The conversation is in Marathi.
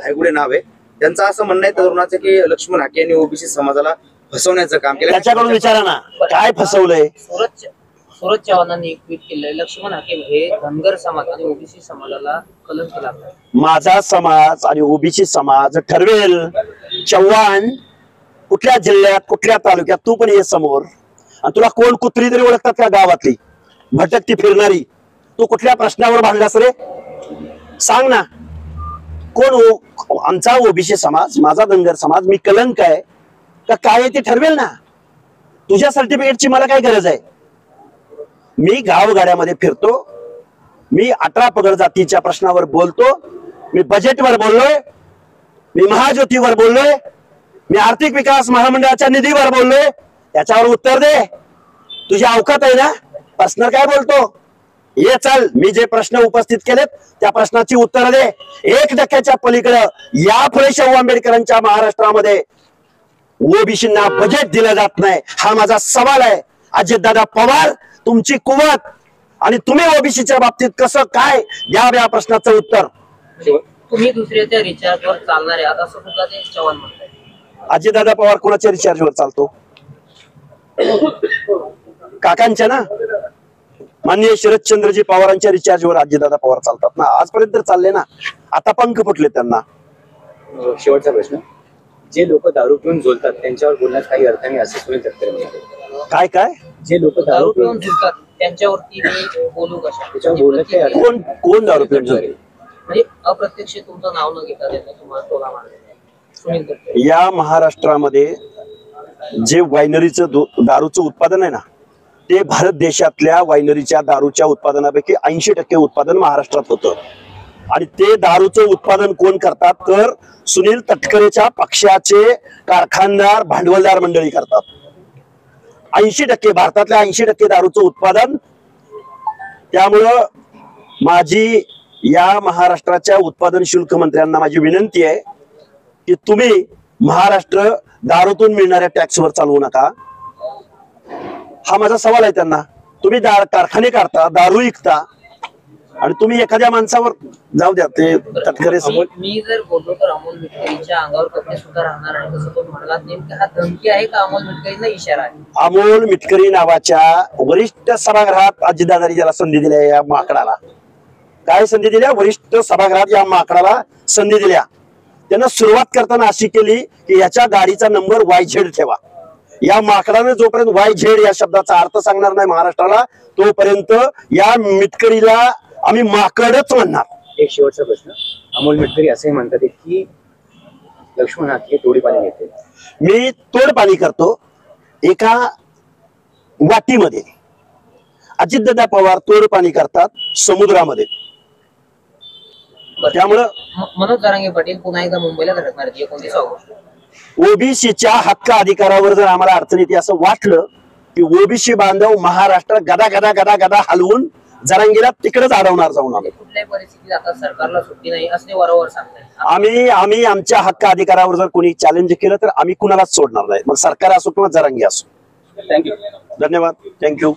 धायगुडे नाव आहे, त्यांचं असं म्हणणं आहे तरुणाचं की लक्ष्मण हाके यांनी ओबीसी समाजाला फसवण्याचं काम केलं. त्याच्याकडून विचारा ना काय फसवलंय. सूरज चव्हाणांनी एक ट्विट केलंय, लक्ष्मण हाके हे धनगर समाज आणि ओबीसी समाजाला कलंक लागलाय. माझा समाज आणि ओबीसी समाज ठरवेल. चव्हाण कुठल्या जिल्ह्यात कुठल्या तालुक्यात तू पण ये समोर, आणि तुला कोण कुत्री तरी ओळखतात का गावातली भटकती फिरणारी? तू कुठल्या प्रश्नावर भांडलास रे सांग ना. कोण आमचा ओबीसी समाज माझा धनगर समाज मी कलंक आहे का काय आहे ते ठरवेल ना. तुझ्या सर्टिफिकेटची मला काय गरज आहे? मी गावगाड्यामध्ये फिरतो, मी 18 पगड जातीच्या प्रश्नावर बोलतो, मी बजेटवर बोललोय, मी महाज्योतीवर बोललोय, मी आर्थिक विकास महामंडळाच्या निधीवर बोललोय. त्याच्यावर उत्तर दे. तुझी अवकात आहे ना? पर्सनल काय बोलतो? ये चल, मी जे प्रश्न उपस्थित केलेत त्या प्रश्नाची उत्तर दे. 1% पलीकडे या फुले शाहू आंबेडकरांच्या महाराष्ट्रामध्ये ओबीसींना बजेट दिलं जात नाही. हा माझा सवाल आहे. अजितदादा पवार तुमची कुवत आणि तुम्ही ओबीसीच्या बाबतीत कसं काय द्यावं या प्रश्नाचं उत्तर. तुम्ही दुसऱ्याच्या रिचार्जवर चालणार आहे असं सुद्धा ते चव्हाण म्हणतात. अजितदादा पवार कोणाच्या रिचार्जवर चालतो? काकांच्या ना, माननीय शरदचंद्रजी पवारांच्या रिचार्जवर अजितदादा पवार चालतात ना. आजपर्यंत तर चालले ना, आता पंख फुटले त्यांना. शेवटचा प्रश्न, जे लोक दारू पिऊन झोलतात त्यांच्यावर बोलण्यात काही अर्थ नाही असं सुनील तटकरे म्हणाले. काय काय? जे लोक दारू पिऊन झोलतात त्यांच्यावरती बोलू कशा? कोण दारू पिऊन झोलते? म्हणजे अप्रत्यक्ष तुमचं नाव न घेता त्यांना तुम्हाला टोला मारला सुनील तटकरे. या महाराष्ट्रामध्ये जे वायनरीचं दारूचं उत्पादन आहे ना, ते भारत देशातल्या वायनरीच्या दारूच्या उत्पादनापैकी 80% उत्पादन महाराष्ट्रात होतं. आणि ते दारूचं उत्पादन कोण करतात तर सुनील तटकरेच्या पक्षाचे कारखानदार भांडवलदार मंडळी करतात. 80% भारतातल्या 80% दारूचं उत्पादन. त्यामुळं माझी या महाराष्ट्राच्या उत्पादन शुल्क मंत्र्यांना माझी विनंती आहे की तुम्ही महाराष्ट्र दारूतून मिळणाऱ्या टॅक्सवर चालवू नका. हा माझा सवाल आहे त्यांना. तुम्ही कारखाने काढता, दारू विकता आणि तुम्ही एखाद्या माणसावर जाऊ द्या. ते तटकरे मी जर बोललो तर अमोल मिटकरीच्या अंगावर कपडे सुद्धा राहणार आहे असं पण म्हणाला. नेमका हा धमकी आहे का अमोल मिटकरींना इशारा आहे? अमोल मिटकरी नावाच्या वरिष्ठ सभागृहात अजितदादांनी ज्याला संधी दिल्या, या माकडाला काय संधी दिल्या? वरिष्ठ सभागृहात या माकडाला संधी दिल्या. त्यांना सुरुवात करताना अशी केली की याच्या गाडीचा नंबर YZ ठेवा. या माकडाने जोपर्यंत YZ या शब्दाचा अर्थ सांगणार नाही महाराष्ट्राला, तोपर्यंत या मिटकरीला आम्ही माकडच म्हणणार. एक शेवटचा प्रश्न, अमोल मिटकरी असंही म्हणतात की लक्ष्मण हाके तोडीपाणी घेते. मी तोडपाणी करतो एका वाटीमध्ये. अजितदादा पवार तोडपाणी करतात समुद्रामध्ये. त्यामुळं मनोज जरांगे पाटील पुन्हा एकदा मुंबईला धडकणार 29 ऑगस्ट. ओबीसीच्या हक्क अधिकारावर जर आम्हाला अडचण येते असं वाटलं की ओबीसी बांधव महाराष्ट्र गदा गदा गदा गदा हलवून जरांगीला तिकडेच अडवणार जाऊन. आम्ही कुठल्याही परिस्थितीत आता सरकारला सुट्टी नाही असे वारंवार सांगताय. आम्ही आमच्या हक्क अधिकारावर जर कोणी चॅलेंज केलं तर आम्ही कुणालाच सोडणार नाही, मग सरकार असो किंवा जरांगी असो. थँक्यू. धन्यवाद. थँक्यू.